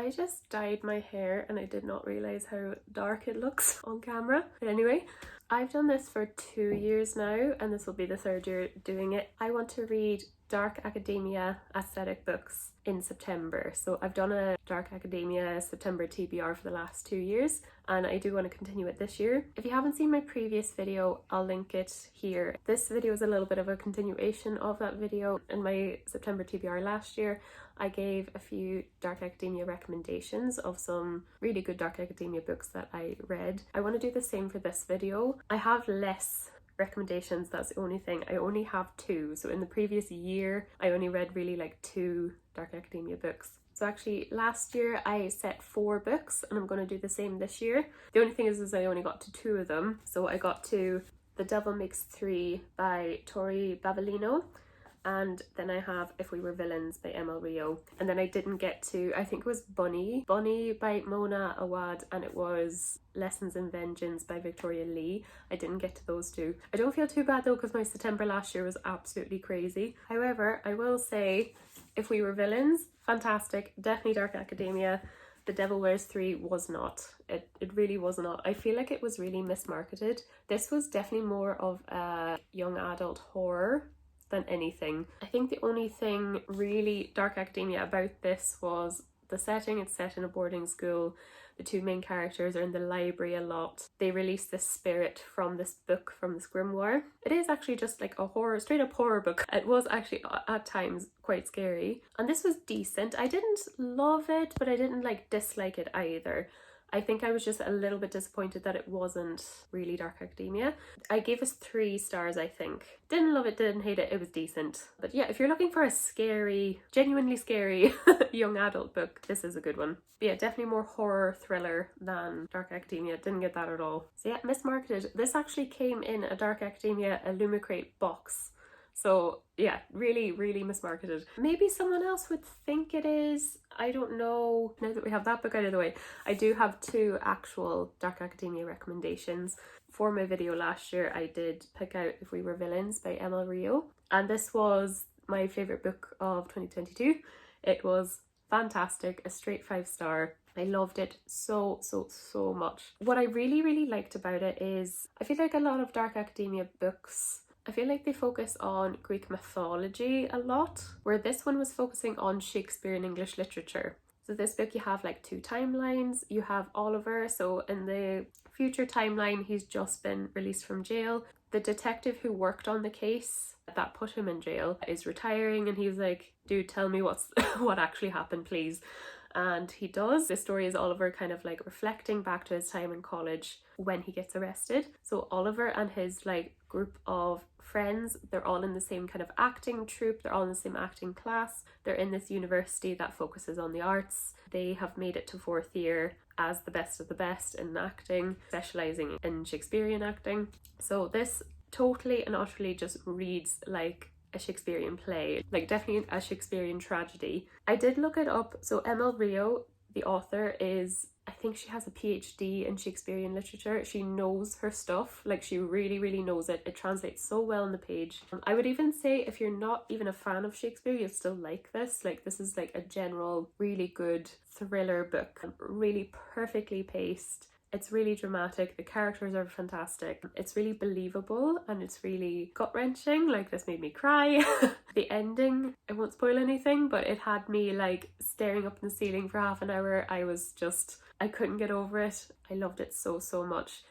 I just dyed my hair and I did not realize how dark it looks on camera. But anyway, I've done this for 2 years now and this will be the 3rd year doing it. I want to read dark academia aesthetic books in September. So I've done a dark academia September TBR for the last 2 years and I do want to continue it this year. If you haven't seen my previous video, I'll link it here. This video is a little bit of a continuation of that video. In my September TBR last year, I gave a few dark academia recommendations of some really good dark academia books that I read. I want to do the same for this video. I have less recommendations, that's the only thing. I only have 2. So in the previous year, I only read really like 2 dark academia books. So actually last year I set 4 books and I'm going to do the same this year. The only thing is I only got to 2 of them. So I got to The Devil Makes 3 by Tori Bavellino. And then I have If We Were Villains by Emil Rio. And then I didn't get to, I think it was Bunny by Mona Awad, and it was Lessons in Vengeance by Victoria Lee. I didn't get to those 2. I don't feel too bad though because my September last year was absolutely crazy. However, I will say If We Were Villains, fantastic, definitely dark academia. The Devil Wears 3 was not. It really was not. I feel like it was really mismarketed. This was definitely more of a young adult horror than anything. I think the only thing really dark academia about this was the setting. It's set in a boarding school. The 2 main characters are in the library a lot. They release this spirit from this book, from this grimoire. It is actually just like a horror, straight up horror book. It was actually at times quite scary. And this was decent. I didn't love it, but I didn't like dislike it either. I think I was just a little bit disappointed that it wasn't really dark academia. I gave us 3 stars, I think. Didn't love it, didn't hate it, it was decent. But yeah, if you're looking for a scary, genuinely scary young adult book, this is a good one. But yeah, definitely more horror thriller than dark academia. Didn't get that at all. So yeah, mismarketed. This actually came in a dark academia Illumicrate box. So yeah, really, really mismarketed. Maybe someone else would think it is. I don't know. Now that we have that book out of the way, I do have 2 actual dark academia recommendations. For my video last year, I did pick out If We Were Villains by Emil Rio. And this was my favourite book of 2022. It was fantastic, a straight 5-star. I loved it so much. What I really liked about it is I feel like a lot of dark academia books, I feel like they focus on Greek mythology a lot, where this one was focusing on Shakespearean English literature. So this book, you have like 2 timelines. You have Oliver, so in the future timeline, he's just been released from jail. The detective who worked on the case that put him in jail is retiring, and he's like, dude, tell me what actually happened, please. And he does. The story is Oliver kind of like reflecting back to his time in college when he gets arrested. So Oliver and his like group of friends, they're all in the same kind of acting troupe, they're all in the same acting class, they're in this university that focuses on the arts. They have made it to 4th year as the best of the best in acting, specializing in Shakespearean acting. So this totally and utterly just reads like a Shakespearean play, like definitely a Shakespearean tragedy. I did look it up. So Emil Rio, the author, is, I think she has a PhD in Shakespearean literature. She knows her stuff, like she really knows it. It translates so well on the page. I would even say if you're not even a fan of Shakespeare, you'll still like this. Like this is like a general really good thriller book, really perfectly paced. It's really dramatic, the characters are fantastic, it's really believable, and it's really gut-wrenching. Like this made me cry. The ending, I won't spoil anything, but it had me like staring up in the ceiling for half an hour. I couldn't get over it. I loved it so much.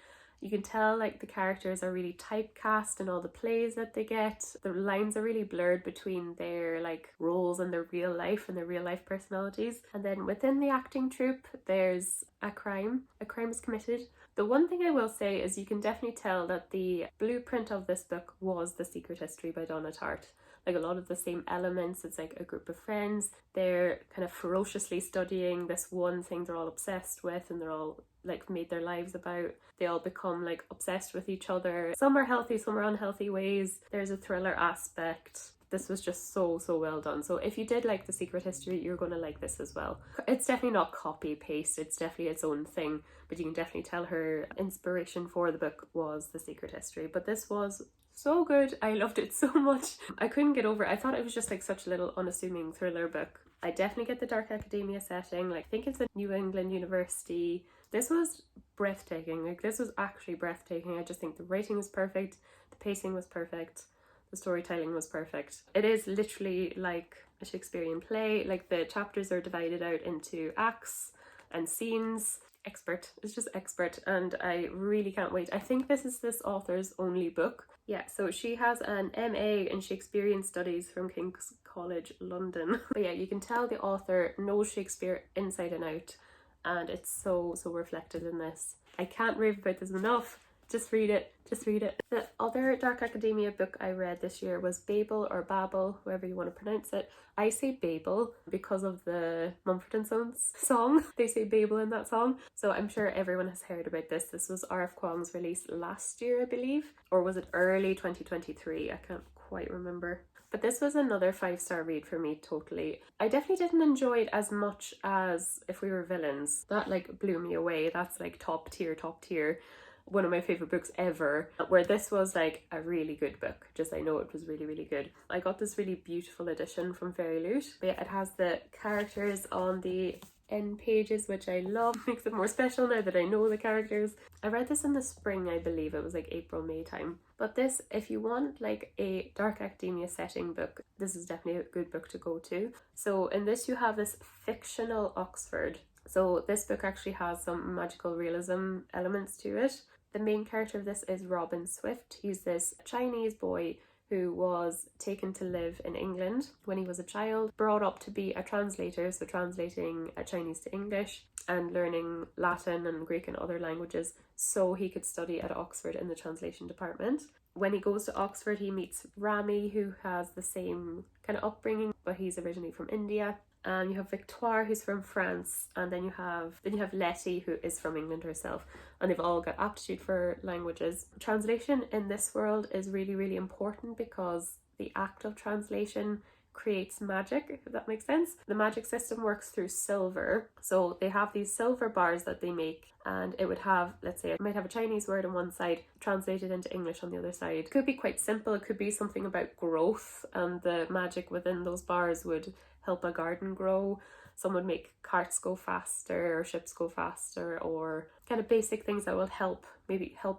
You can tell like the characters are really typecast in all the plays that they get. The lines are really blurred between their like roles and their real life and their real life personalities. And then within the acting troupe, there's a crime. A crime is committed. The one thing I will say is you can definitely tell that the blueprint of this book was The Secret History by Donna Tartt. Like a lot of the same elements. It's like a group of friends. They're kind of ferociously studying this one thing they're all obsessed with, and they're all like made their lives about. They all become like obsessed with each other. Some are healthy, some are unhealthy ways. There's a thriller aspect. This was just so well done. So if you did like The Secret History, you're going to like this as well. It's definitely not copy paste, it's definitely its own thing, but you can definitely tell her inspiration for the book was The Secret History. But this was so good. I loved it so much. I couldn't get over it. I thought it was just like such a little unassuming thriller book, I definitely get the dark academia setting. Like, I think it's a New England university. This was breathtaking. Like, this was actually breathtaking. I just think the writing was perfect, the pacing was perfect, the storytelling was perfect. It is literally like a Shakespearean play. Like, the chapters are divided out into acts and scenes. Expert. It's just expert, and I really can't wait. I think this is this author's only book. Yeah, so she has an MA in Shakespearean Studies from King's College London. But yeah, you can tell the author knows Shakespeare inside and out, and it's so reflected in this. I can't rave about this enough. Just read it. Just read it. The other dark academia book I read this year was Babel or Babel, however you want to pronounce it. I say Babel because of the Mumford & Sons song. They say Babel in that song. So I'm sure everyone has heard about this. This was R.F. Kuang's release last year, I believe. Or was it early 2023? I can't quite remember. But this was another 5-star read for me, totally. I definitely didn't enjoy it as much as If We Were Villains. That like blew me away. That's like top tier. One of my favorite books ever, where this was like a really good book. Just, I know it was really good. I got this really beautiful edition from Fairy Loot. But yeah, it has the characters on the end pages, which I love. Makes it more special now that I know the characters. I read this in the spring, I believe. It was like April, May time. But this, if you want like a dark academia setting book, this is definitely a good book to go to. So in this you have this fictional Oxford. So this book actually has some magical realism elements to it. The main character of this is Robin Swift. He's this Chinese boy who was taken to live in England when he was a child, brought up to be a translator, so translating Chinese to English and learning Latin and Greek and other languages so he could study at Oxford in the translation department. When he goes to Oxford, he meets Rami, who has the same kind of upbringing, but he's originally from India. And you have Victoire, who's from France, and then you have Letty, who is from England herself, and they've all got aptitude for languages. Translation in this world is really important because the act of translation creates magic, if that makes sense. The magic system works through silver, so they have these silver bars that they make, and it would have, let's say, it might have a Chinese word on one side translated into English on the other side. It could be quite simple. It could be something about growth, and the magic within those bars would help a garden grow. Some would make carts go faster or ships go faster, or kind of basic things that will help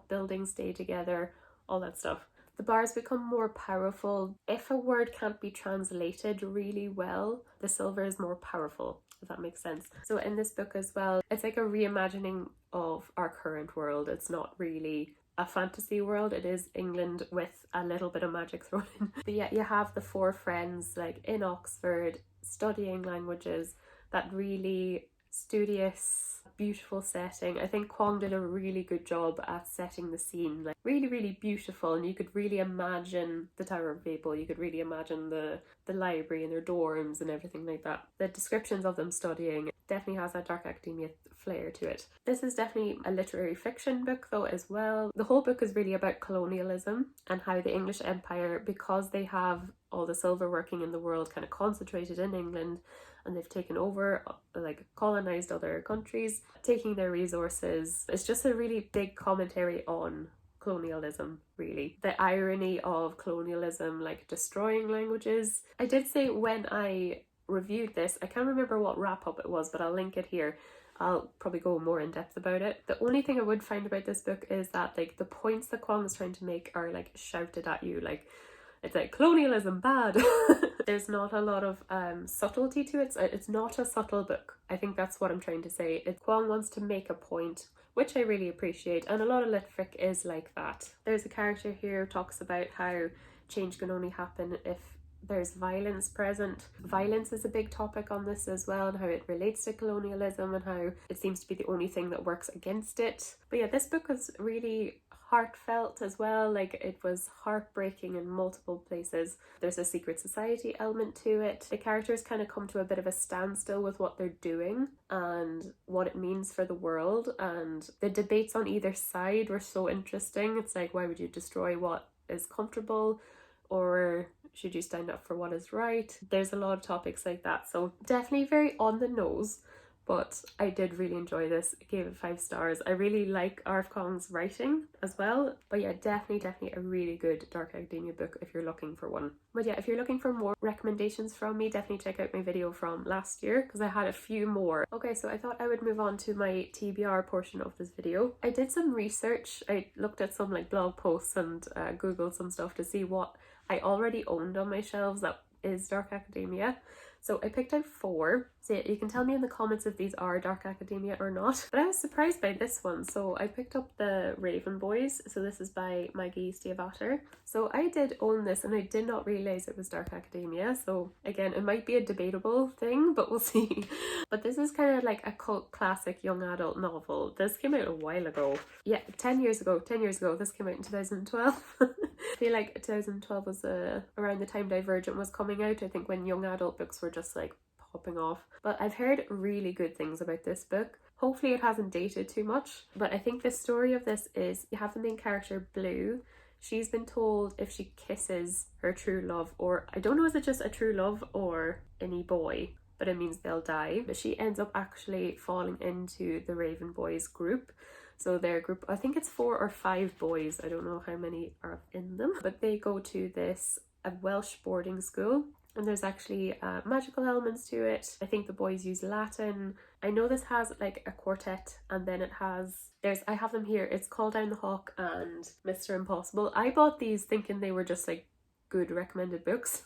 buildings stay together, all that stuff. The bars become more powerful. If a word can't be translated really well, the silver is more powerful, if that makes sense. So in this book as well, it's like a reimagining of our current world. It's not really a fantasy world, it is England with a little bit of magic thrown in. But yeah, you have the 4 friends like in Oxford studying languages, that really studious, beautiful setting. I think Kwong did a really good job at setting the scene, like really beautiful, and you could really imagine the Tower of Babel. You could really imagine the library and their dorms and everything like that. The descriptions of them studying definitely has that dark academia flair to it. This is definitely a literary fiction book though as well. The whole book is really about colonialism and how the English Empire, because they have all the silver working in the world kind of concentrated in England, and they've taken over, like colonized other countries, taking their resources. It's just a really big commentary on colonialism, really. The irony of colonialism, like destroying languages. I did say when I reviewed this, I can't remember what wrap up it was, but I'll link it here. I'll probably go more in depth about it. The only thing I would find about this book is that like the points that Kwong is trying to make are like shouted at you, like it's like colonialism bad. There's not a lot of subtlety to it. It's not a subtle book. I think that's what I'm trying to say. Kwong wants to make a point, which I really appreciate, and a lot of lit fic is like that. There's a character here who talks about how change can only happen if there's violence present. Violence is a big topic on this as well, and how it relates to colonialism and how it seems to be the only thing that works against it. But yeah, this book was really heartfelt as well. Like, it was heartbreaking in multiple places. There's a secret society element to it. The characters kind of come to a bit of a standstill with what they're doing and what it means for the world, and the debates on either side were so interesting. It's like, why would you destroy what is comfortable, or should you stand up for what is right? There's a lot of topics like that, so definitely very on the nose, but I did really enjoy this. I gave it 5 stars. I really like R.F. Kong's writing as well. But yeah, definitely a really good dark academia book if you're looking for one. But yeah, if you're looking for more recommendations from me, definitely check out my video from last year because I had a few more. Okay, so I thought I would move on to my TBR portion of this video. I did some research. I looked at some like blog posts and Googled some stuff to see what I already owned on my shelves that is dark academia. So I picked out 4. So yeah, you can tell me in the comments if these are dark academia or not. But I was surprised by this one. So I picked up the Raven Boys. So this is by Maggie Stiefvater. So I did own this and I did not realize it was dark academia. So again, it might be a debatable thing, but we'll see. But this is kind of like a cult classic young adult novel. This came out a while ago. Yeah, 10 years ago. 10 years ago. This came out in 2012. I feel like 2012 was around the time Divergent was coming out. I think when young adult books were just like popping off. But I've heard really good things about this book. Hopefully it hasn't dated too much. But I think the story of this is you have the main character Blue. She's been told if she kisses her true love, or I don't know, is it just a true love or any boy, but it means they'll die. But she ends up actually falling into the Raven Boys group. So their group, I think it's 4 or 5 boys. I don't know how many are in them. But they go to a Welsh boarding school. And there's actually magical elements to it. I think the boys use Latin. I know this has like a quartet, and then it has, I have them here. It's Call Down the Hawk and Mr. Impossible. I bought these thinking they were just like good recommended books.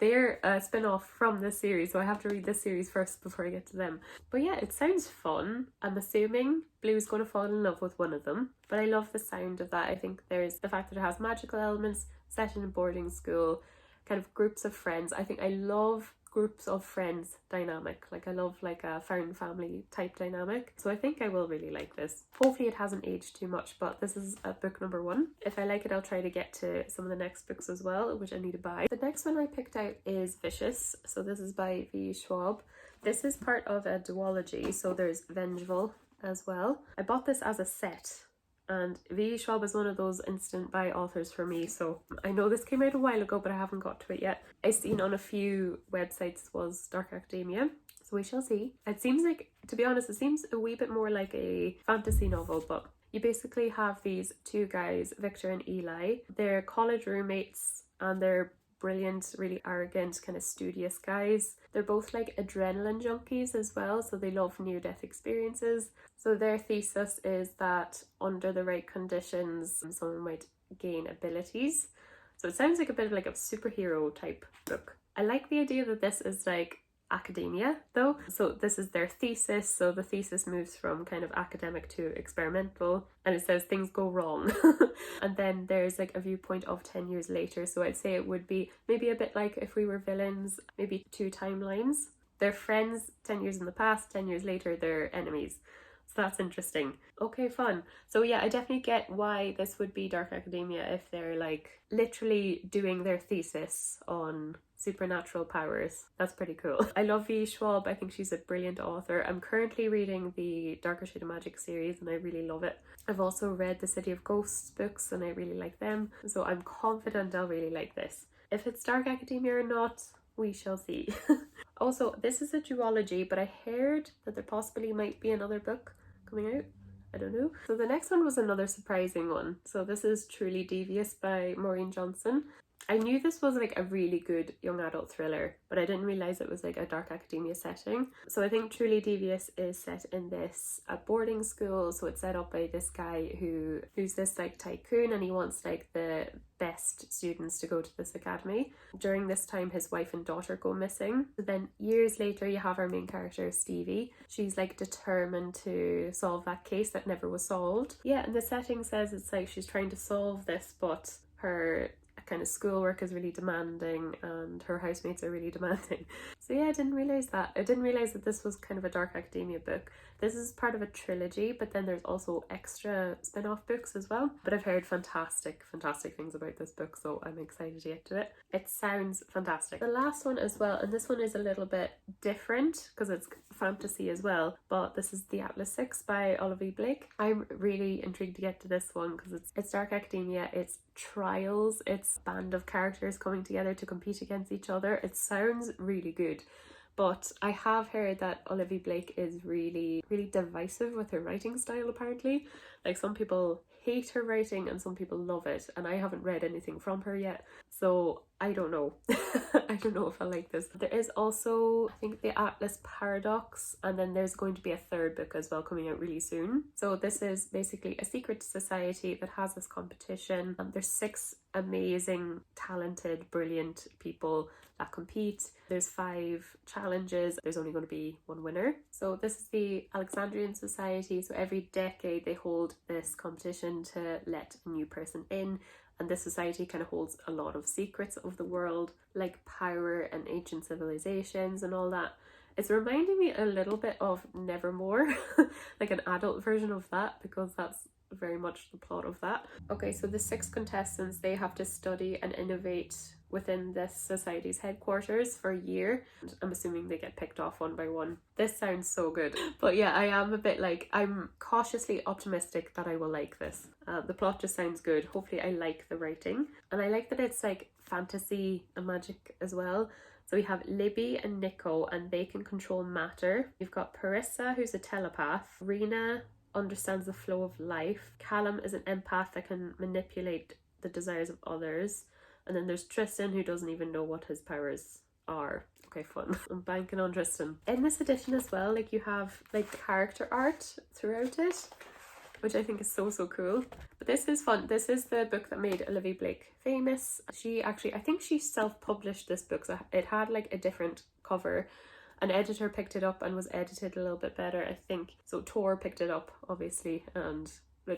They're a spin-off from this series, so I have to read this series first before I get to them. But yeah, it sounds fun. I'm assuming Blue's going to fall in love with one of them. But I love the sound of that. I think there's the fact that it has magical elements, set in a boarding school, kind of groups of friends. I think I love groups of friends dynamic. Like I love like a found family type dynamic. So I think I will really like this. Hopefully it hasn't aged too much, but this is book number 1. If I like it, I'll try to get to some of the next books as well, which I need to buy. The next one I picked out is Vicious. So this is by V. Schwab. This is part of a duology. So there's Vengeful as well. I bought this as a set. And V. Schwab is one of those instant buy authors for me, so I know this came out a while ago, but I haven't got to it yet. I've seen on a few websites was Dark Academia, so we shall see. It seems like, to be honest, it seems a wee bit more like a fantasy novel, but you basically have these 2 guys, Victor and Eli. They're college roommates and they're brilliant, really arrogant, kind of studious guys. They're both like adrenaline junkies as well, so they love near-death experiences. So their thesis is that under the right conditions, someone might gain abilities. So it sounds like a bit of like a superhero type book. I like the idea that this is like academia though. So this is their thesis. So the thesis moves from kind of academic to experimental, and it says things go wrong. And then there's like a viewpoint of 10 years later. So I'd say it would be maybe a bit like if we were villains, maybe 2 timelines. They're friends 10 years in the past, 10 years later they're enemies. So that's interesting. Okay, fun. So yeah, I definitely get why this would be dark academia if they're like literally doing their thesis on supernatural powers. That's pretty cool. I love V. Schwab. I think she's a brilliant author. I'm currently reading the Darker Shade of Magic series and I really love it. I've also read the City of Ghosts books and I really like them. So I'm confident I'll really like this. If it's dark academia or not, we shall see. Also, this is a duology, but I heard that there possibly might be another book coming out. I don't know. So the next one was another surprising one. So this is Truly Devious by Maureen Johnson. I knew this was like a really good young adult thriller, but I didn't realize it was like a dark academia setting. So I think Truly Devious is set in this boarding school. So it's set up by this guy who's this like tycoon, and he wants like the best students to go to this academy. During this time, his wife and daughter go missing. Then years later, you have our main character, Stevie. She's like determined to solve that case that never was solved. Yeah, and the setting says it's like she's trying to solve this, but her kind of schoolwork is really demanding and her housemates are really demanding. So yeah, I didn't realize that. I didn't realize that this was kind of a dark academia book. This is part of a trilogy, but then there's also extra spin-off books as well. But I've heard fantastic things about this book, so I'm excited to get to it. It sounds fantastic. The last one as well, and this one is a little bit different because it's fantasy as well, but this is The Atlas 6 by Olivia Blake. I'm really intrigued to get to this one because it's dark academia, it's trials, it's a band of characters coming together to compete against each other. It sounds really good. But I have heard that Olivia Blake is really, really divisive with her writing style apparently. Like some people hate her writing and some people love it, and I haven't read anything from her yet, so I don't know. I don't know if I like this. There is also, I think, the Atlas Paradox, and then there's going to be a third book as well coming out really soon. So this is basically a secret society that has this competition, and there's 6 amazing, talented, brilliant people that compete. There's 5 challenges. There's only going to be 1 winner. So this is the Alexandrian Society. So every decade they hold this competition to let a new person in. And this society kind of holds a lot of secrets of the world, like power and ancient civilizations and all that. It's reminding me a little bit of Nevermore, like an adult version of that, because that's very much the plot of that. Okay, so the 6 contestants, they have to study and innovate within this society's headquarters for a year. I'm assuming they get picked off one by one. This sounds so good. But yeah, I am a bit like, I'm cautiously optimistic that I will like this. The plot just sounds good. Hopefully I like the writing. And I like that it's like fantasy and magic as well. So we have Libby and Nico, and they can control matter. You've got Parissa, who's a telepath. Rena understands the flow of life. Callum is an empath that can manipulate the desires of others. And then there's Tristan, who doesn't even know what his powers are. Okay, fun. I'm banking on Tristan. In this edition as well, like you have like character art throughout it, which I think is so cool. But this is fun. This is the book that made Olivia Blake famous. She actually, I think she self-published this book, so it had like a different cover. An editor picked it up and was edited a little bit better, I think. So Tor picked it up, obviously, and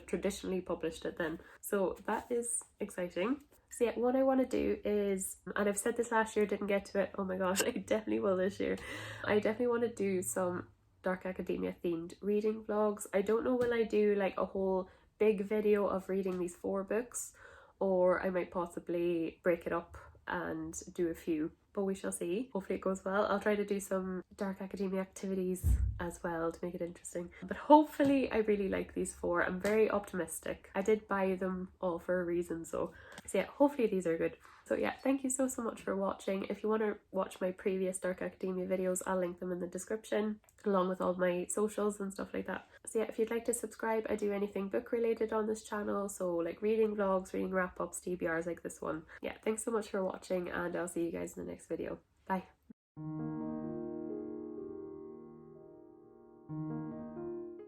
traditionally published it then. So that is exciting. So yeah, what I want to do is, and I've said this last year, didn't get to it, oh my gosh, I definitely will this year. I definitely want to do some Dark Academia themed reading vlogs. I don't know, will I do like a whole big video of reading these 4 books, or I might possibly break it up and do a few, but we shall see. Hopefully it goes well. I'll try to do some Dark Academia activities as well to make it interesting, but hopefully I really like these 4. I'm very optimistic. I did buy them all for a reason, so yeah, hopefully these are good. So yeah, thank you so much for watching. If you want to watch my previous Dark Academia videos, I'll link them in the description, along with all my socials and stuff like that. So yeah, if you'd like to subscribe, I do anything book related on this channel, so like reading vlogs, reading wrap-ups, TBRs like this one. Yeah, thanks so much for watching, and I'll see you guys in the next video. Bye.